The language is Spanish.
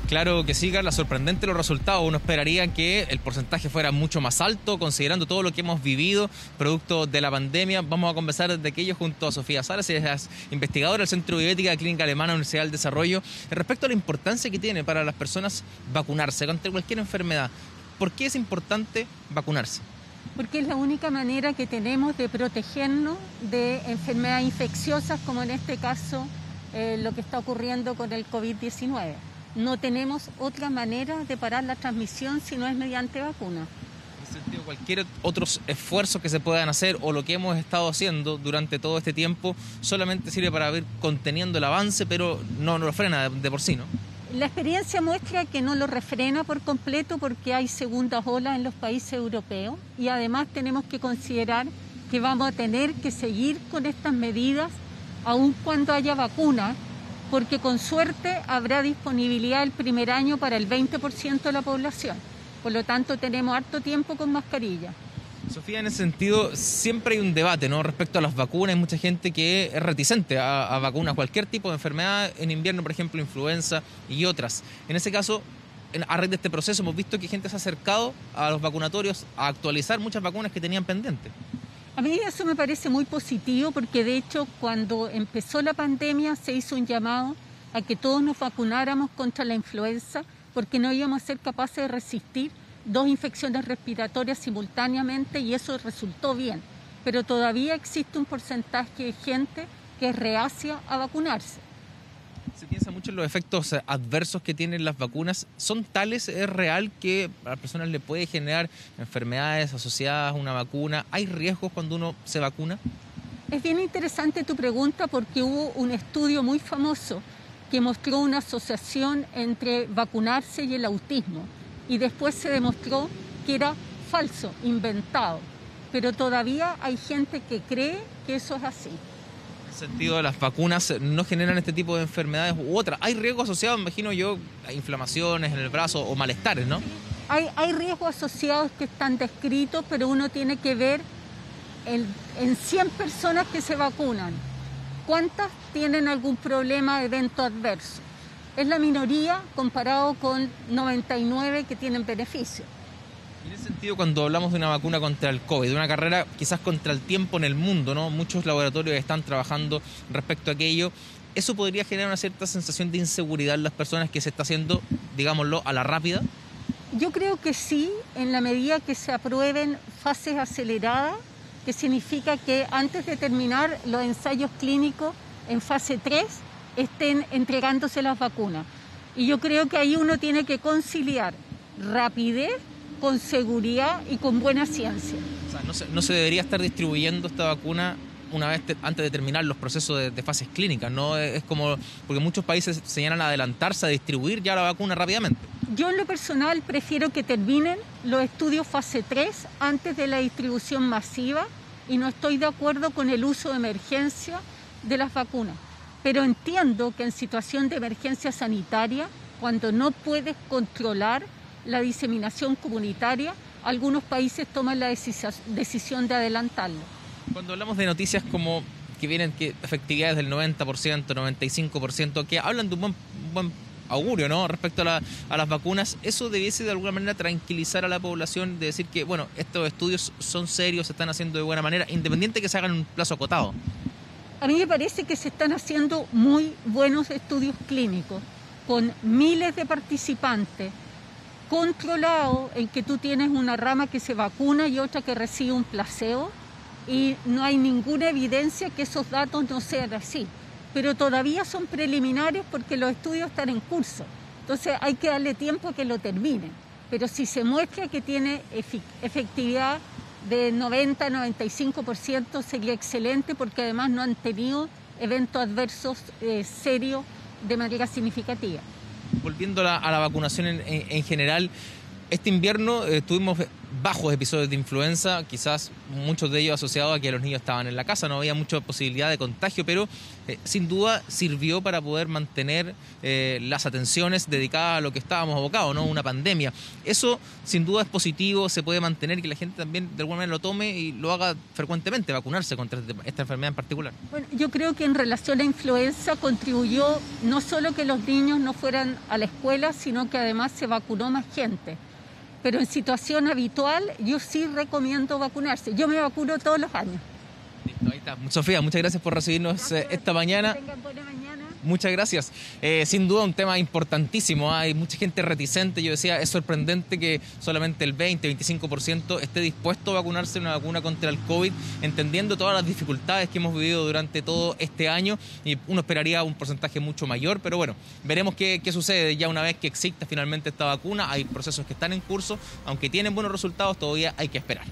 Claro que sí, Carla, sorprendente los resultados. Uno esperaría que el porcentaje fuera mucho más alto, considerando todo lo que hemos vivido producto de la pandemia. Vamos a conversar de aquello junto a Sofía Salas, ella es investigadora del Centro de Bioética de Clínica Alemana, Universidad del Desarrollo, respecto a la importancia que tiene para las personas vacunarse contra cualquier enfermedad. ¿Por qué es importante vacunarse? Porque es la única manera que tenemos de protegernos de enfermedades infecciosas, como en este caso lo que está ocurriendo con el COVID-19. No tenemos otra manera de parar la transmisión si no es mediante vacuna. En ese sentido, cualquier otros esfuerzos que se puedan hacer o lo que hemos estado haciendo durante todo este tiempo solamente sirve para ir conteniendo el avance, pero no lo frena de por sí, ¿no? La experiencia muestra que no lo refrena por completo porque hay segundas olas en los países europeos y además tenemos que considerar que vamos a tener que seguir con estas medidas aun cuando haya vacuna, porque con suerte habrá disponibilidad el primer año para el 20% de la población. Por lo tanto, tenemos harto tiempo con mascarilla. Sofía, en ese sentido, siempre hay un debate, ¿no?, respecto a las vacunas. Hay mucha gente que es reticente a vacunas, cualquier tipo de enfermedad, en invierno, por ejemplo, influenza y otras. En ese caso, a raíz de este proceso, hemos visto que gente se ha acercado a los vacunatorios a actualizar muchas vacunas que tenían pendientes. A mí eso me parece muy positivo porque de hecho cuando empezó la pandemia se hizo un llamado a que todos nos vacunáramos contra la influenza porque no íbamos a ser capaces de resistir 2 infecciones respiratorias simultáneamente y eso resultó bien. Pero todavía existe un porcentaje de gente que es reacia a vacunarse. Se piensa mucho en los efectos adversos que tienen las vacunas. ¿Son tales? ¿Es real que a las personas le puede generar enfermedades asociadas a una vacuna? ¿Hay riesgos cuando uno se vacuna? Es bien interesante tu pregunta porque hubo un estudio muy famoso que mostró una asociación entre vacunarse y el autismo y después se demostró que era falso, inventado. Pero todavía hay gente que cree que eso es así. En el sentido de las vacunas no generan este tipo de enfermedades u otras. ¿Hay riesgo asociado, imagino yo, a inflamaciones en el brazo o malestares, no? Hay riesgos asociados que están descritos, pero uno tiene que ver en 100 personas que se vacunan, ¿cuántas tienen algún problema de evento adverso? Es la minoría comparado con 99 que tienen beneficio. En ese sentido, cuando hablamos de una vacuna contra el COVID, de una carrera quizás contra el tiempo en el mundo, ¿no? Muchos laboratorios están trabajando respecto a aquello. ¿Eso podría generar una cierta sensación de inseguridad en las personas que se está haciendo, digámoslo, a la rápida? Yo creo que sí, en la medida que se aprueben fases aceleradas, que significa que antes de terminar los ensayos clínicos en fase 3 estén entregándose las vacunas. Y yo creo que ahí uno tiene que conciliar rapidez con seguridad y con buena ciencia. O sea, no se debería estar distribuyendo esta vacuna una vez antes de terminar los procesos de fases clínicas, ¿no? Es como, porque muchos países señalan adelantarse a distribuir ya la vacuna rápidamente. Yo en lo personal prefiero que terminen los estudios fase 3 antes de la distribución masiva y no estoy de acuerdo con el uso de emergencia de las vacunas. Pero entiendo que en situación de emergencia sanitaria, cuando no puedes controlar la diseminación comunitaria, algunos países toman la decisión de adelantarlo. Cuando hablamos de noticias como que vienen que efectividades del 90%, 95%, que hablan de un buen augurio, ¿no?, respecto a las vacunas, eso debiese de alguna manera tranquilizar a la población, de decir que, bueno, estos estudios son serios, se están haciendo de buena manera, independiente que se hagan en un plazo acotado. A mí me parece que se están haciendo muy buenos estudios clínicos, con miles de participantes, controlado en que tú tienes una rama que se vacuna y otra que recibe un placebo y no hay ninguna evidencia que esos datos no sean así. Pero todavía son preliminares porque los estudios están en curso. Entonces hay que darle tiempo a que lo terminen. Pero si se muestra que tiene efectividad de 90-95% sería excelente porque además no han tenido eventos adversos serios de manera significativa. Volviendo a la vacunación en general, este invierno tuvimos bajos episodios de influenza, quizás muchos de ellos asociados a que los niños estaban en la casa, no había mucha posibilidad de contagio, pero sin duda sirvió para poder mantener las atenciones dedicadas a lo que estábamos abocados, ¿no? Una pandemia. Eso sin duda es positivo, se puede mantener, que la gente también de alguna manera lo tome y lo haga frecuentemente, vacunarse contra esta enfermedad en particular. Bueno, yo creo que en relación a influenza contribuyó no solo que los niños no fueran a la escuela, sino que además se vacunó más gente. Pero en situación habitual yo sí recomiendo vacunarse. Yo me vacuno todos los años. Listo, ahí está. Sofía, muchas gracias por recibirnos esta mañana. Que tengan buena mañana. Muchas gracias. Sin duda un tema importantísimo. Hay mucha gente reticente. Yo decía, es sorprendente que solamente el 20-25% esté dispuesto a vacunarse una vacuna contra el COVID, entendiendo todas las dificultades que hemos vivido durante todo este año. Y uno esperaría un porcentaje mucho mayor, pero bueno, veremos qué sucede ya una vez que exista finalmente esta vacuna. Hay procesos que están en curso, aunque tienen buenos resultados, todavía hay que esperar.